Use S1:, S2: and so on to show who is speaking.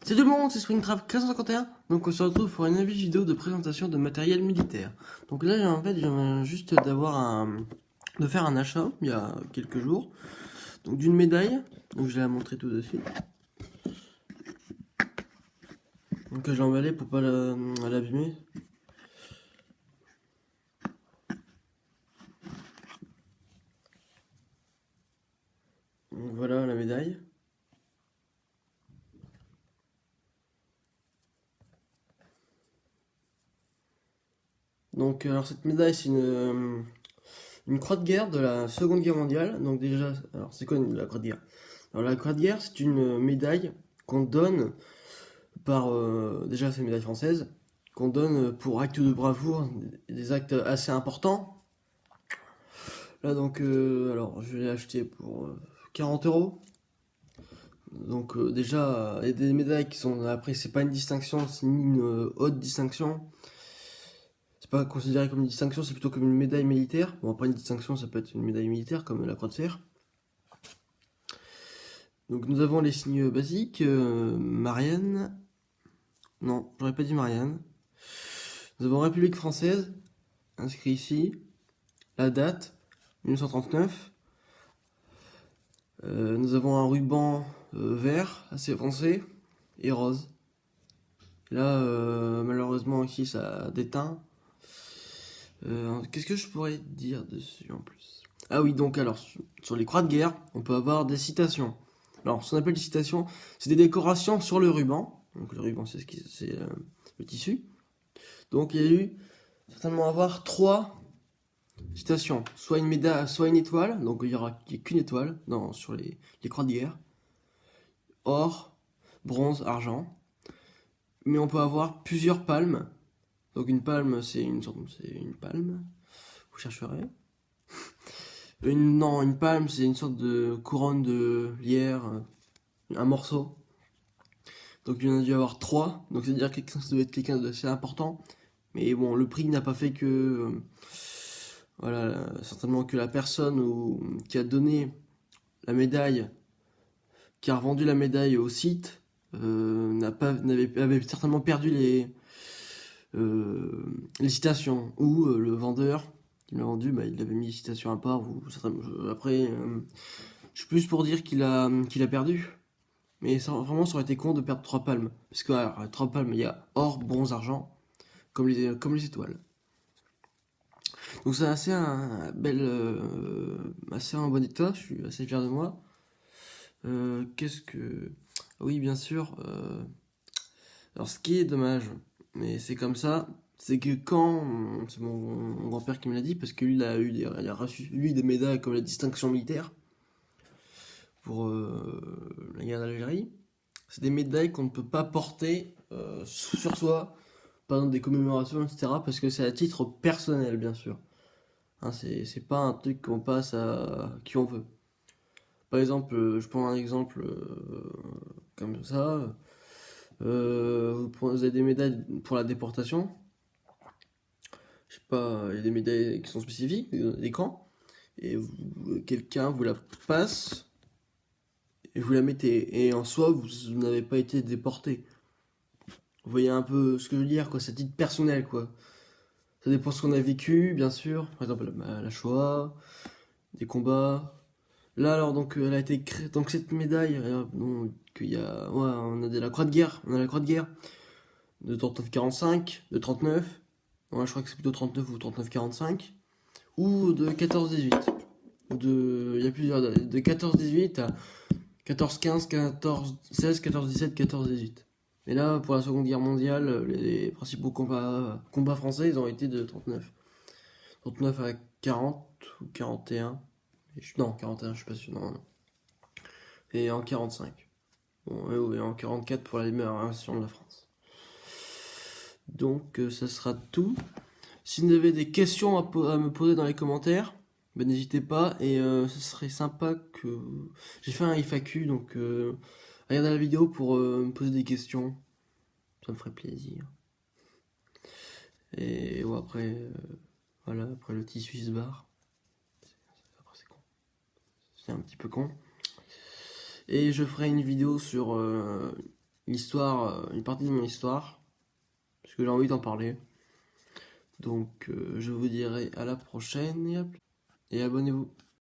S1: Salut tout le monde, c'est Springtrap 1551. Donc on se retrouve pour une nouvelle vidéo de présentation de matériel militaire. Donc là en fait je viens juste de faire un achat il y a quelques jours. Donc d'une médaille, donc je vais la montrer tout de suite. Donc je l'ai emballée pour pas l'abîmer. Donc voilà la médaille. Donc alors cette médaille c'est une croix de guerre de la Seconde Guerre mondiale. Donc déjà, alors c'est quoi la croix de guerre? Alors la croix de guerre c'est une médaille qu'on donne par déjà c'est une médaille française qu'on donne pour actes de bravoure, des actes assez importants. Là donc alors je l'ai acheté pour 40 euros. Donc déjà il y a des médailles qui sont après c'est pas une distinction, c'est ni une haute distinction. C'est pas considéré comme une distinction, c'est plutôt comme une médaille militaire. Bon après une distinction ça peut être une médaille militaire comme la croix de fer. Donc nous avons les signes basiques, Marianne. Non, j'aurais pas dit Marianne. Nous avons République française, inscrit ici. La date, 1939. Nous avons un ruban vert, assez foncé, et rose. Là, malheureusement, ici, ça déteint. Qu'est-ce que je pourrais dire dessus en plus? Ah oui, donc alors, sur les croix de guerre, on peut avoir des citations. Alors, ce qu'on appelle des citations, c'est des décorations sur le ruban. Donc le ruban, c'est le tissu. Donc il y a eu certainement avoir 3 citations. Soit une médaille, soit une étoile. Donc il y aura qu'une étoile sur les croix de guerre. Or, bronze, argent. Mais on peut avoir plusieurs palmes. Donc une palme, c'est une palme. Vous chercherez. Une palme, c'est une sorte de couronne de lierre, un morceau. Donc il y en a dû avoir 3. Donc c'est-à-dire que ça doit être quelqu'un d'assez important. Mais bon, le prix n'a pas fait que... voilà, certainement que la personne qui a donné la médaille, qui a revendu la médaille au site, avait certainement perdu les citations. Ou le vendeur qui l'a vendu, il avait mis les citations à part. Après, je suis plus pour dire qu'il a perdu. Mais vraiment, ça aurait été con de perdre 3 palmes. Parce que, alors, 3 palmes, il y a or, bronze, argent, comme les étoiles. Donc c'est assez en bon état, je suis assez fier de moi. Qu'est-ce que... Oui, bien sûr. Alors ce qui est dommage, mais c'est comme ça, c'est que c'est mon grand-père qui me l'a dit, parce que lui, il a reçu lui des médailles comme la distinction militaire pour la guerre d'Algérie. C'est des médailles qu'on ne peut pas porter sur soi pendant des commémorations, etc. Parce que c'est à titre personnel, bien sûr. Hein, c'est pas un truc qu'on passe à qui on veut. Par exemple, je prends un exemple comme ça. Vous avez des médailles pour la déportation. Je sais pas, il y a des médailles qui sont spécifiques, des camps. Et quelqu'un vous la passe et vous la mettez. Et en soi, vous n'avez pas été déporté. Vous voyez un peu ce que je veux dire, quoi. C'est à titre personnel, quoi. Ça dépend de ce qu'on a vécu, bien sûr. Par exemple, la Shoah, des combats. Là, alors, donc, elle a été créée. Donc, cette médaille, donc, il y a. Ouais, on a de la croix de guerre. On a la croix de guerre de 39-45, de 39. Ouais, je crois que c'est plutôt 39 ou 39-45. Ou de 14-18. Il y a plusieurs. De 14-18 à 14-15, 14-16, 14-17, 14-18. Et là, pour la Seconde Guerre mondiale, les principaux combats français, ils ont été de 39. 39 à 40 ou 41. Non, 41, je suis pas sûr. Non, non. Et en 45. Bon, et en 44 pour la libération de la France. Donc, ça sera tout. Si vous avez des questions à me poser dans les commentaires, n'hésitez pas. Et ce serait sympa que... J'ai fait un FAQ, donc regardez la vidéo pour me poser des questions. Ça me ferait plaisir. Et ouais, après, voilà, après le tissu se barre. Après, c'est con. C'est un petit peu con. Et je ferai une vidéo sur l'histoire, une partie de mon histoire, parce que j'ai envie d'en parler. Donc je vous dirai à la prochaine et abonnez-vous.